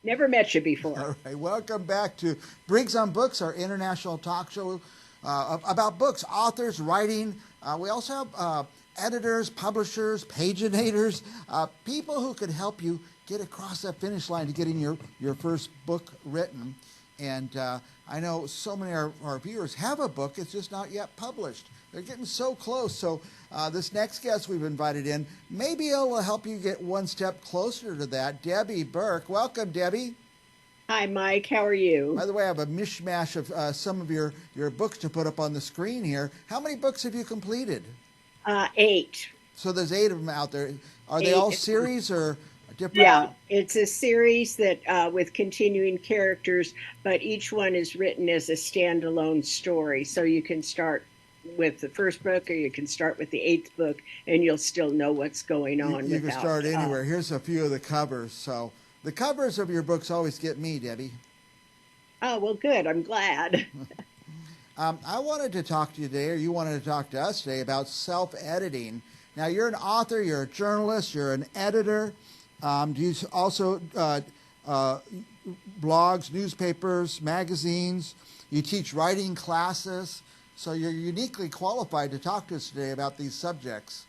Never met you before. All right, welcome back to Briggs on Books, our international talk show about books, authors, writing. We also have editors, publishers, paginators, people who could help you get across that finish line to getting your first book written. And I know so many of our viewers have a book, it's just not yet published. They're getting so close. So this next guest we've invited in, maybe it will help you get one step closer to that. Debbie Burke. Welcome, Debbie. Hi, Mike. How are you? By the way, I have a mishmash of some of your books to put up on the screen here. How many books have you completed? Eight. So there's eight of them out there. Are they all Eight. series or different? Yeah, it's a series that with continuing characters, but each one is written as a standalone story. So you can start with the first book, or you can start with the eighth book, and you'll still know what's going You, on you can without. start anywhere. Here's a few of the covers. So the covers of your books always get me, Debbie. Oh, well, good. I'm glad. I wanted to talk to you today, or you wanted to talk to us today, about self-editing. Now, you're an author, you're a journalist, you're an editor. Do you also blogs, newspapers, magazines? You teach writing classes. So you're uniquely qualified to talk to us today about these subjects.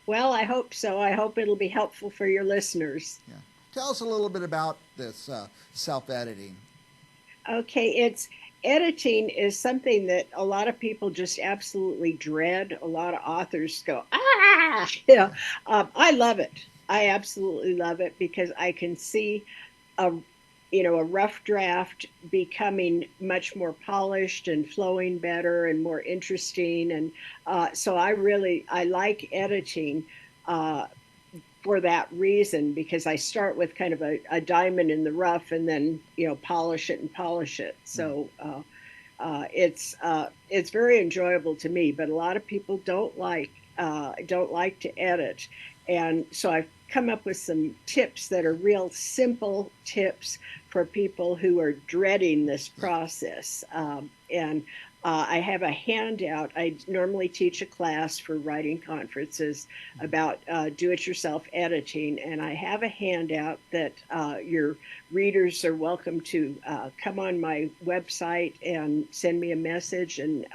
Well, I hope so. I hope it'll be helpful for your listeners. Yeah. Tell us a little bit about this self-editing. Okay, it's editing is something that a lot of people just absolutely dread. A lot of authors go, ah, I love it. I absolutely love it because I can see a a rough draft becoming much more polished and flowing better and more interesting. And so I like editing. Uh, for that reason because I start with kind of a diamond in the rough and then polish it and polish it. Mm. So it's very enjoyable to me. But a lot of people don't like to edit, and so I've come up with some tips that are real simple tips for people who are dreading this Yeah. process. And I have a handout. I normally teach a class for writing conferences about do it yourself editing. And I have a handout that your readers are welcome to come on my website and send me a message, and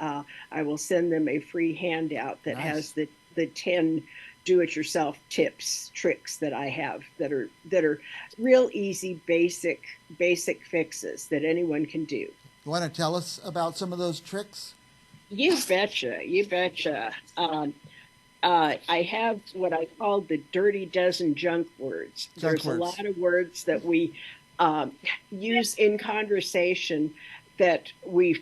I will send them a free handout that has Nice. the 10 do it yourself tips, tricks that I have that are real easy, basic fixes that anyone can do. You want to tell us about some of those tricks? You betcha, you betcha. I have what I call the dirty dozen junk words. Junk There's a words. lot of words that we um, use in conversation that we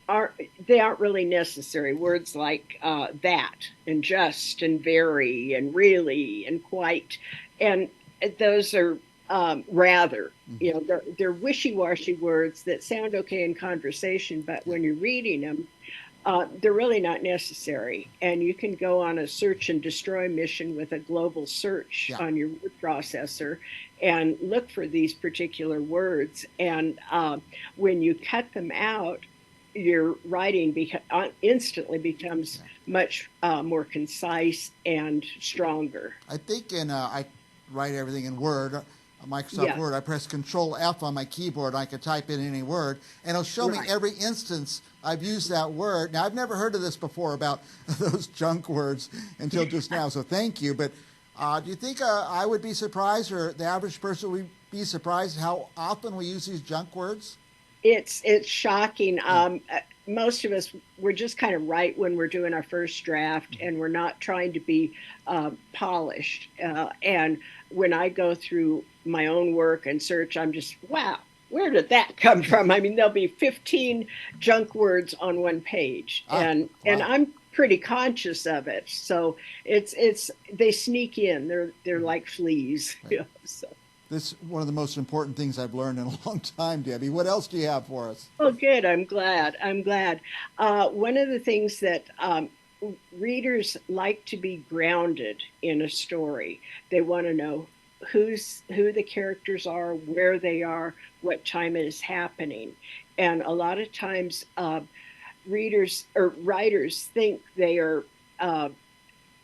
aren't they aren't really necessary. Words like that and just and very and really and quite, and those are rather. Mm-hmm. They're wishy-washy words that sound okay in conversation, but Yeah. when you're reading them, they're really not necessary. And you can go on a search and destroy mission with a global search Yeah. on your word processor and look for these particular words. And when you cut them out, your writing instantly becomes Yeah. much more concise and stronger. I think I write everything in Word, Microsoft Yeah, Word. I press Control F on my keyboard. I can type in any word, and it'll show me right. every instance I've used that word. Now, I've never heard of this before about those junk words until just now, so thank you. But do you think I would be surprised, or the average person would be surprised how often we use these junk words? It's shocking. Yeah. Most of us we're just kind of right when we're doing our first draft, Mm-hmm. and we're not trying to be polished. And when I go through my own work and search, I'm just wow. Where did that come from? I mean, there'll be 15 junk words on one page, Ah, and wow. I'm pretty conscious of it. So it's they sneak in. They're Mm-hmm. like fleas. Right. So. This is one of the most important things I've learned in a long time, Debbie. What else do you have for us? Oh, good. I'm glad. I'm glad. One of the things that readers like to be grounded in a story. They want to know who the characters are, where they are, what time it is happening, and a lot of times readers or writers think they are uh,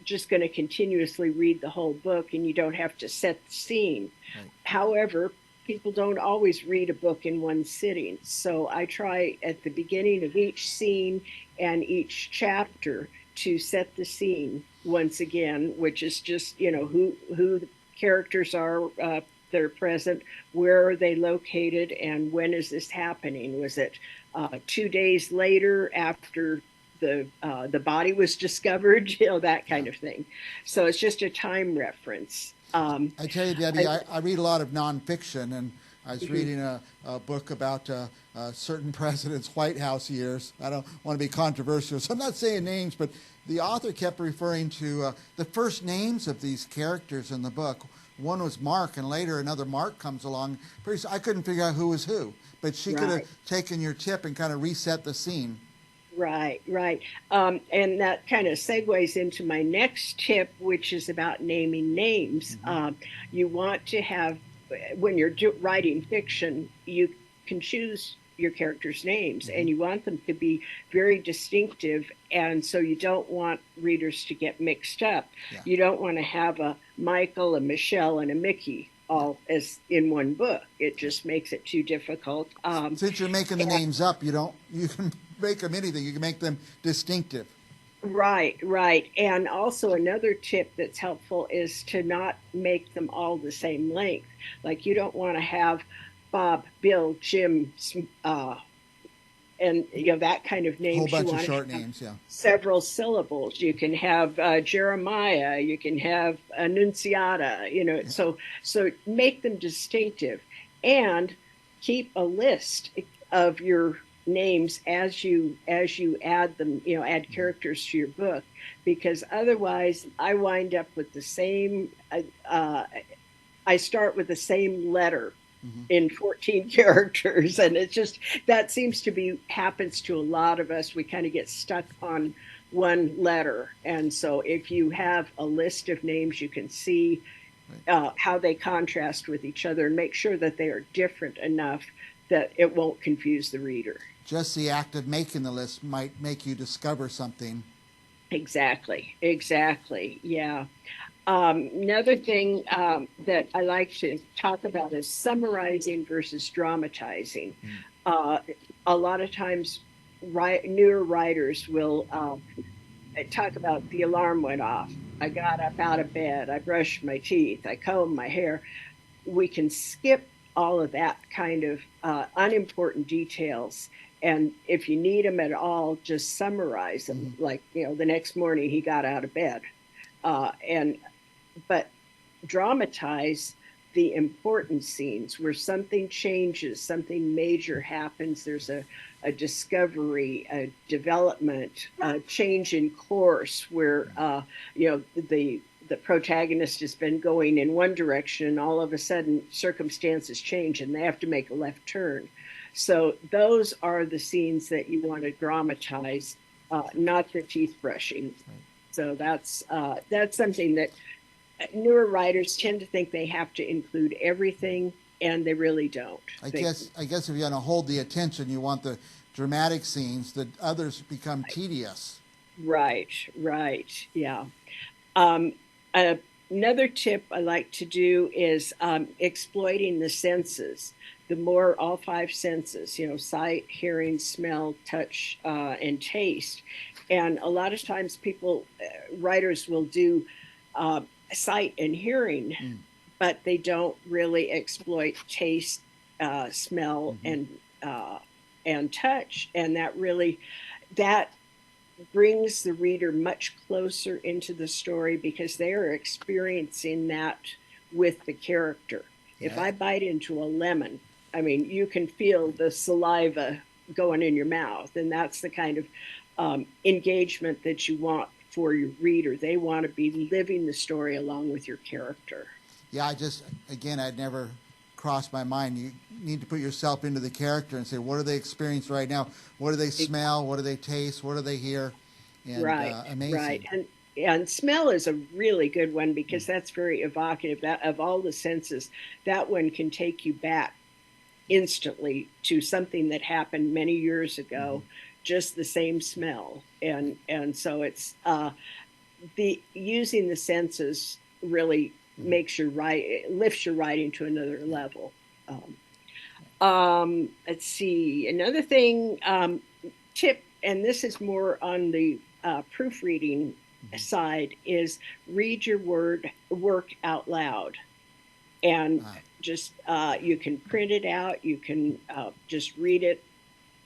just going to continuously read the whole book, and you don't have to set the scene. Right. However, people don't always read a book in one sitting. So I try at the beginning of each scene and each chapter to set the scene once again, which is just, who the characters are that are present, where are they located, and when is this happening? Was it 2 days later after the body was discovered, that Yeah. kind of thing. So it's just a time reference. I tell you, Debbie, I read a lot of nonfiction, and I was Mhm. reading a book about certain presidents' White House years. I don't want to be controversial, so I'm not saying names, but the author kept referring to the first names of these characters in the book. One was Mark, and later another Mark comes along. I couldn't figure out who was who, but she could have Right. taken your tip and kind of reset the scene. Right, right. And that kind of segues into my next tip, which is about naming names. Mm-hmm. You want to have, when you're writing fiction, you can choose your characters' names Mm-hmm. and you want them to be very distinctive. And so you don't want readers to get mixed up. Yeah, You don't want to have a Michael, a Michelle, and a Mickey yeah. all as in one book. It Right. just makes it too difficult. Since you're making the names up, you can make them anything. You can make them distinctive. Right, right. And also another tip that's helpful is to not make them all the same length. Like you don't want to have Bob, Bill, Jim, and that kind of A whole names. You bunch of want to short have names. Yeah. several syllables. You can have Jeremiah. You can have Annunciata. Yeah. So make them distinctive, and keep a list of your names as you add them. Add Mm-hmm. characters to your book, because otherwise, I wind up with the same. I start with the same letter Mm-hmm. in 14 characters, and it's just that seems to be happens to a lot of us. We kind of get stuck on one letter, and so if you have a list of names, you can see Right. how they contrast with each other and make sure that they are different enough that it won't confuse the reader. Just the act of making the list might make you discover something. Exactly, exactly, yeah. Another thing that I like to talk about is summarizing versus dramatizing. Mm. Uh, a lot of times, newer writers will talk about the alarm went off. I got up out of bed. I brushed my teeth. I combed my hair. We can skip all of that kind of unimportant details. And if you need them at all, just summarize them. Mm-hmm. Like, the next morning he got out of bed. And but dramatize the important scenes where something changes, something major happens. There's a discovery, a development, a change in course where the protagonist has been going in one direction and all of a sudden circumstances change and they have to make a left turn. So those are the scenes that you want to dramatize, not the teeth brushing. Right. So that's something that newer writers tend to think they have to include everything, and they really don't. I guess if you're going to hold the attention, you want the dramatic scenes. The others become tedious. Right, right, yeah. Um, uh, Another tip I like to do is exploiting the senses. The more all five senses, sight, hearing, smell, touch, and taste. And a lot of times, writers will do uh, sight and hearing, Mm. but they don't really exploit taste, smell, Mm-hmm. and touch. And that brings the reader much closer into the story because they are experiencing that with the character. If Yeah. I bite into a lemon, I mean, you can feel the saliva going in your mouth, and that's the kind of engagement that you want for your reader. They want to be living the story along with your character. Yeah. Again, I'd never crossed my mind. You need to put yourself into the character and say, what do they experience right now? What do they smell? What do they taste? What do they hear? And Right, right. amazing. And smell is a really good one because that's very evocative. That of all the senses, that one can take you back instantly to something that happened many years Mm-hmm. ago, just the same smell. And so it's the using the senses really Mm-hmm. lifts your writing to another level. Let's see. Another thing, tip, and this is more on the proofreading side, is read your work out loud. And Uh, just you can print it out, you can just read it,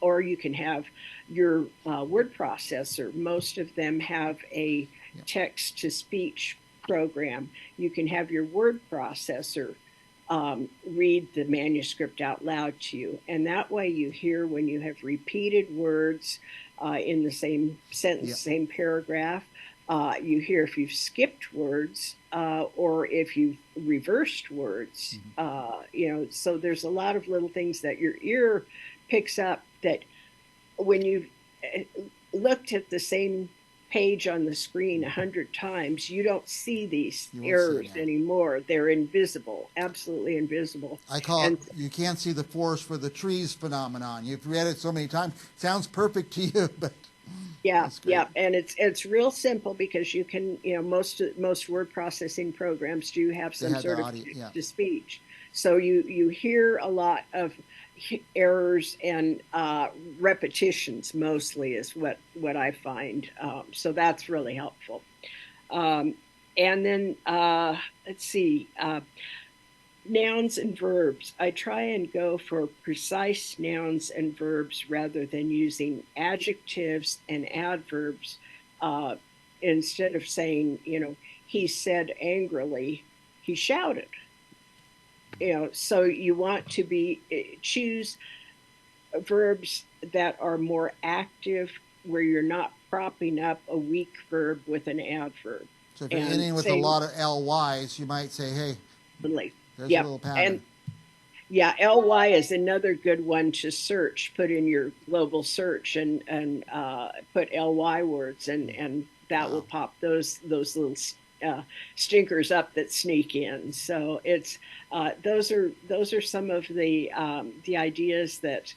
or you can have your word processor. Most of them have a yeah. text to speech program. You can have your word processor read the manuscript out loud to you. And that way you hear when you have repeated words in the same Yeah. sentence, same paragraph. You hear if you've skipped words or if you've reversed words. Mm-hmm. So there's a lot of little things that your ear picks up that when you've looked at the same page on the screen 100 times, you don't see these You won't see it errors now. anymore. They're invisible, absolutely invisible. I call it And you can't see the forest for the trees phenomenon. You've read it so many times, sounds perfect to you, but yeah, that's great. yeah, and it's real simple because you can, most word processing programs do have They some had the sort of audio, text yeah. to speech. So you hear a lot of errors and repetitions mostly is what I find. So that's really helpful. Um, and then let's see, nouns and verbs. I try and go for precise nouns and verbs rather than using adjectives and adverbs. Uh, Instead of saying, he said angrily, he shouted. So you want to be choose verbs that are more active, where you're not propping up a weak verb with an adverb. So if you're And ending with a same, lot of LYs, you might say, hey, there's a yep. little pattern. And yeah, ly is another good one to search. Put in your global search and put ly words, and that will Wow. pop those little stinkers up that sneak in. So it's those are some of the ideas that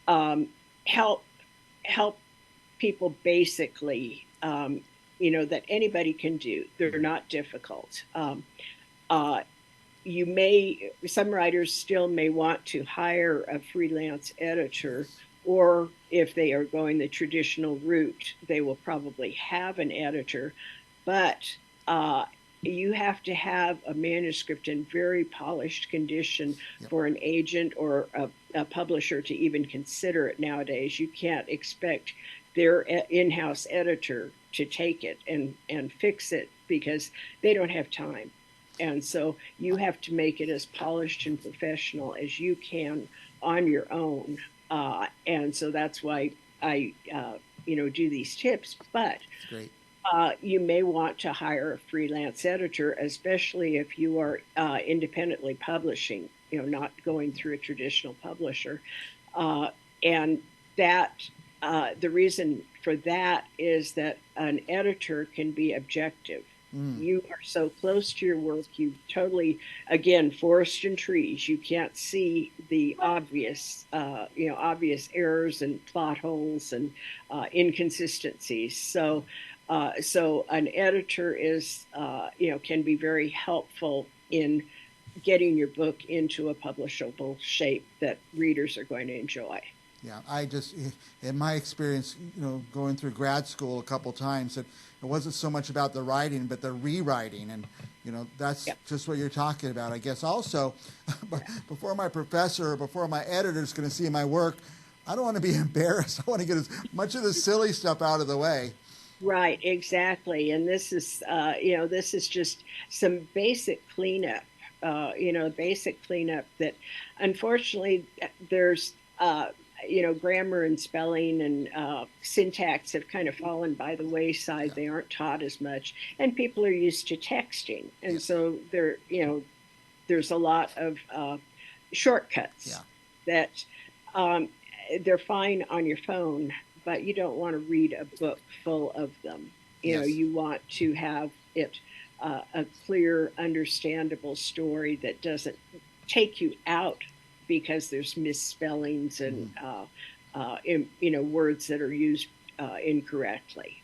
um, help help people basically, that anybody can do. They're not difficult. Uh, some writers still may want to hire a freelance editor, Yes. or if they are going the traditional route, they will probably have an editor. But uh, you have to have a manuscript in very polished condition Yep. for an agent or a publisher to even consider it nowadays. You can't expect their in-house editor to take it and fix it because they don't have time. And so you have to make it as polished and professional as you can on your own. And so that's why I do these tips. But It's great. you may want to hire a freelance editor, especially if you are independently publishing, not going through a traditional publisher. Uh, and that the reason for that is that an editor can be objective. Mm. You are so close to your work, you totally, again, forest and trees. You can't see the obvious errors and plot holes and inconsistencies. So an editor can be very helpful in getting your book into a publishable shape that readers are going to enjoy. Yeah, I just, in my experience, going through grad school a couple times, it wasn't so much about the writing, but the rewriting, and that's Yeah, just what you're talking about. I guess also, before my professor or before my editor is going to see my work, I don't want to be embarrassed. I want to get as much of the silly stuff out of the way. right, exactly. And this is just some basic cleanup that unfortunately there's, grammar and spelling and syntax have kind of fallen by the wayside. Yeah, They aren't taught as much, and people are used to texting. And yes, so there's a lot of yeah, shortcuts that um, they're fine on your phone, but you don't want to read a book full of them. yes. You want to have it a clear, understandable story that doesn't take you out because there's misspellings and Mm-hmm. words that are used incorrectly.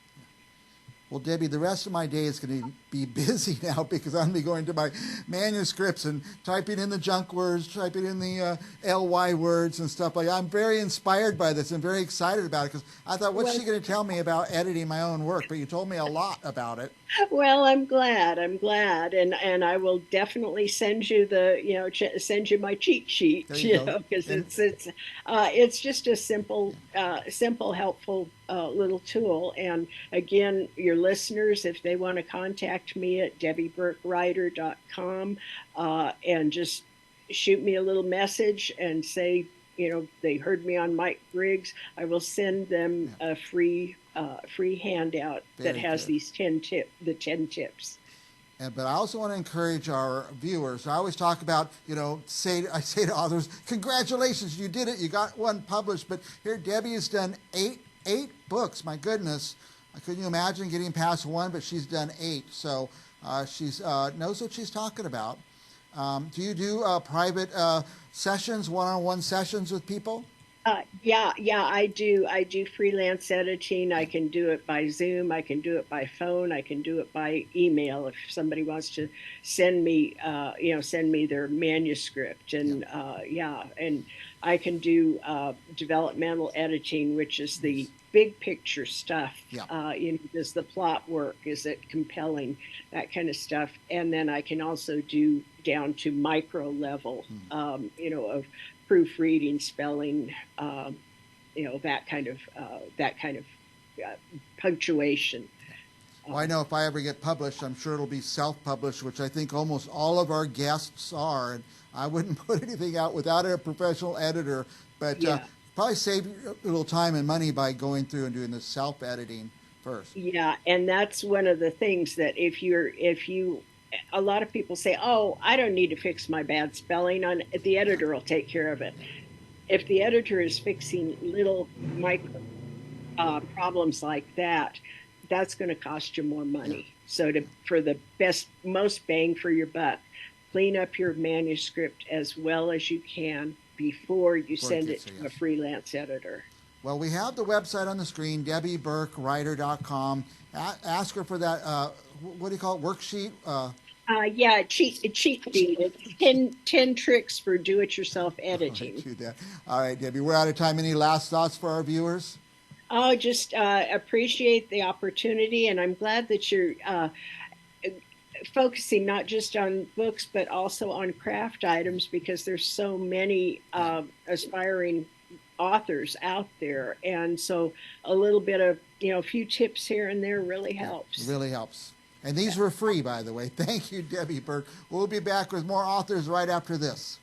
Well, Debbie, the rest of my day is going to be busy now because I'm going to be going to my manuscripts and typing in the junk words, typing in the ly words and stuff like that. I'm very inspired by this and very excited about it because I thought, what's Well, she going to tell me about editing my own work? But you told me a lot about it. well, I'm glad. I'm glad, and I will definitely send you the send you my cheat There sheet. you go. Because And it's just a simple, yeah, simple, helpful little tool. And again, your listeners, if they want to contact me at debbieburkwriter.com, and just shoot me a little message and say, they heard me on Mike Briggs, I will send them yeah, a free handout that very has good. these 10 tips. But I also want to encourage our viewers. I always talk about, I say to authors, congratulations, you did it, you got one published. But here, Debbie has done eight books. My goodness, I couldn't imagine getting past one, but she's done 8. So she's knows what she's talking about. Do you do private sessions, one-on-one sessions with people? Yeah, I do. I do freelance editing. I Yeah, can do it by Zoom. I can do it by phone. I can do it by email if somebody wants to send me their manuscript. yeah, And yeah, and I can do developmental editing, which is the big picture stuff. yeah. Does the plot work? Is it compelling? That kind of stuff. And then I can also do down to micro level, Hmm. of proofreading, spelling, that kind of uh, punctuation. Well, I Um, know if I ever get published, I'm sure it'll be self-published, which I think almost all of our guests are. And I wouldn't put anything out without a professional editor, but yeah, probably save a little time and money by going through and doing the self-editing first. yeah, and that's one of the things that if you, a lot of people say, "Oh, I don't need to fix my bad spelling. On the Yeah, editor will take care of it." yeah, If the editor is fixing little micro problems like that, that's going to cost you more yeah. money. So for the most bang for your buck, clean up your manuscript as well as you can before you Before it send gets it there, to a yes. freelance editor. Well, we have the website on the screen, debbieburkwriter.com. Ask her for that, what do you call it, worksheet? Yeah, cheat sheet. It's 10 tricks for do-it-yourself All right, editing. do that. All right, Debbie, we're out of time. Any last thoughts for our viewers? Oh, just appreciate the opportunity, and I'm glad that you're focusing not just on books but also on craft items because there's so many Yeah, aspiring authors out there, and so a little bit of a few tips here and there really yeah, it helps. really helps. And these Yeah. were free, by the way. Thank you, Debbie Burke. We'll be back with more authors right after this.